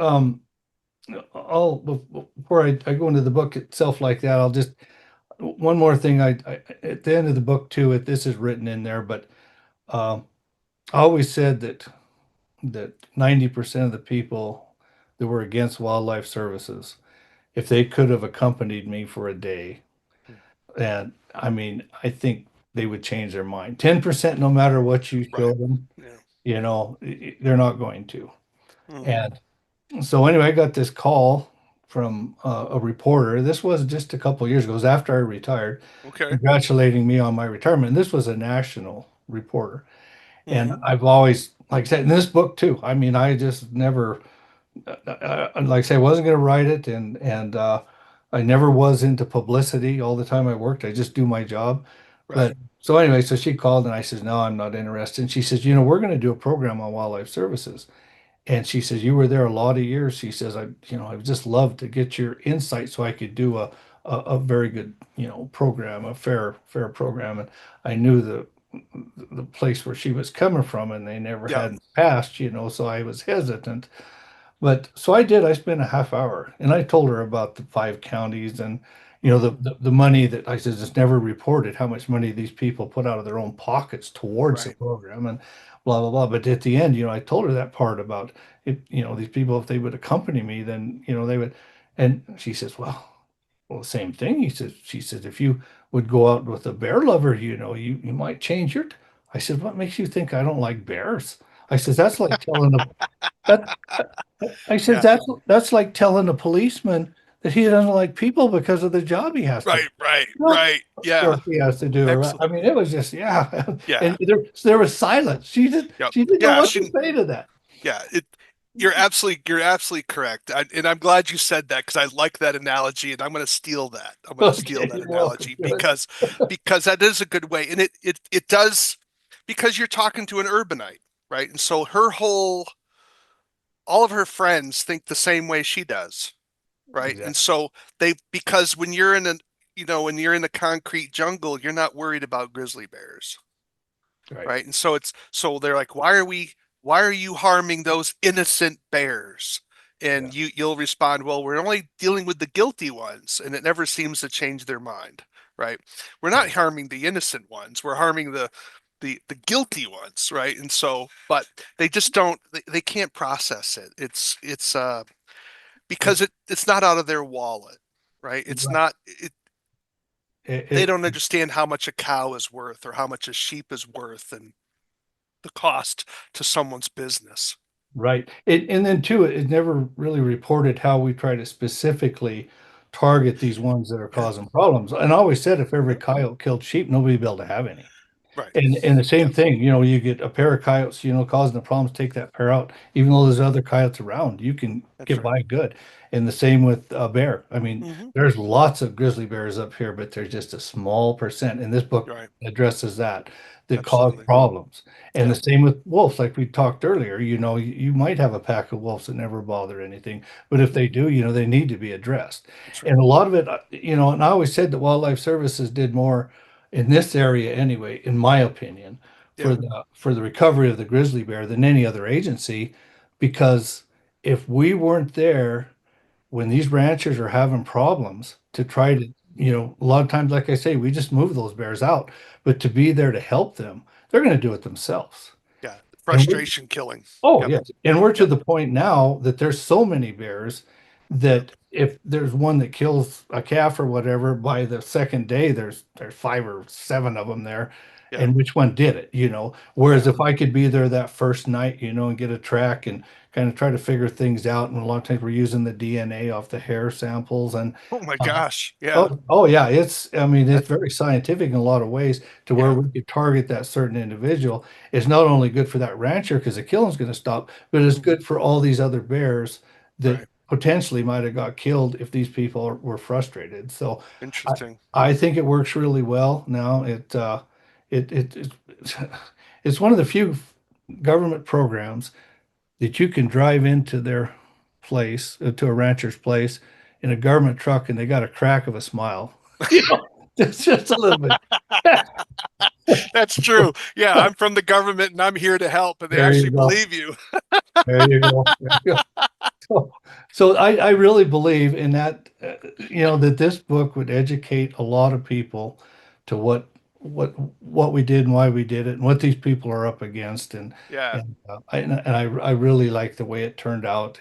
um, before I go into the book itself like that, I'll just one more thing. I at the end of the book too. This is written in there, but um, I always said that 90% of the people that were against wildlife services, if they could have accompanied me for a day, and I mean, I think they would change their mind. 10%, no matter what you Right. show them, Yeah. they're not going to. Hmm. And so anyway, I got this call from a reporter. This was just a couple of years ago. It was after I retired, Okay. congratulating me on my retirement. This was a national reporter. And Hmm. I've always, like I said, in this book too, I mean, I just never, like I say, I wasn't going to write it. And I never was into publicity all the time I worked. I just do my job. Right. But so anyway, so she called and I said, no, I'm not interested. And she says, we're going to do a program on wildlife services. And she says, you were there a lot of years. She says, I would just love to get your insight so I could do a very good, program, a fair program. And I knew the place where she was coming from and they never Yeah. had passed, so I was hesitant. But so I did. I spent a half hour and I told her about the five counties and Hmm. the money that I said it's never reported how much money these people put out of their own pockets towards the Right. program and blah blah blah. But at the end, I told her that part about it, these people, if they would accompany me, then they would. And she says, well, same thing. She says, if you would go out with a bear lover, you might change your. I said, what makes you think I don't like bears? I says, that's like telling a that I said Yeah. that's like telling a policeman that he doesn't like people because of the job he has to do. Right. Right. What Right. Yeah. work he has to do. Excellent. I mean, it was just yeah. Yeah. And there was silence. Yep. She didn't know Yeah. what to say to that. Yeah. You're absolutely correct. And I'm glad you said that because I like that analogy, and I'm going to steal that. I'm going to steal Okay, that you're welcome. analogy Good. because that is a good way, and it does because you're talking to an urbanite, right? And so all of her friends think the same way she does, right? And Exactly. so because when you're in the concrete jungle, you're not worried about grizzly bears, Right. right? And so they're like, why are you harming those innocent bears? Yeah. And you'll respond, well, we're only dealing with the guilty ones, and it never seems to change their mind, right? We're not Right. harming the innocent ones, we're harming the guilty ones, right? And so, but they just don't they can't process it. It's because it's not out of their wallet, right? It's Right. not they It, don't understand how much a cow is worth or how much a sheep is worth and the cost to someone's business. Right. And then too, it never really reported how we try to specifically target these ones that are Yeah. causing problems. And I always said if every Yep. coyote killed sheep, nobody would be able to have any. Right. And the same Yep. thing, you get a pair of coyotes, causing the problems, take that pair out, even though there's other coyotes around, you can That's get right. by good. And the same with a bear. I mean, Hmm. there's lots of grizzly bears up here, but there's just a small percent. And this book Right. addresses that cause Absolutely. problems. And the Yeah. same with wolves, like we talked earlier, you might have a pack of wolves that never bother anything, but if Hmm. they do, they need to be addressed. That's right. And a lot of it, and I always said that Wildlife Services did more in this area anyway, in my opinion, Yeah. for the recovery of the grizzly bear than any other agency, because if we weren't there when these ranchers are having problems to try to, a lot of times, like I say, we just move those bears out, but to be there to help them, they're going to do it themselves. Yeah. And we Frustration killing. Oh, Yep. yes. And we're to Yep. the point now that there's so many bears Yep. that if there's one that kills a calf or whatever, by the second day, there's five or seven of them there. Yeah. And which one did it? Whereas Yeah. if I could be there that first night, and get a track and kind of try to figure things out. And a lot of times we're using the DNA off the hair samples and Oh my uh, gosh. Yeah. oh yeah, I mean, That. it's very scientific in a lot of ways to where Yeah. we could target that certain individual. It's not only good for that rancher because the killing's going to stop, but it's Hmm. good for all these other bears that Right. potentially might have got killed if these people were frustrated. So I, Interesting. I think it works really well now. It's it's one of the few government programs that you can drive into their place, to a rancher's place in a government truck, and they got a crack of a smile. You know, it's just a little bit. That's true. Yeah, I'm from the government and I'm here to help, and they There you actually go. believe you. There you go. There you go. So I really believe in that, that this book would educate a lot of people to what we did and why we did it and what these people are up against. Yeah. And I really like the way it turned out.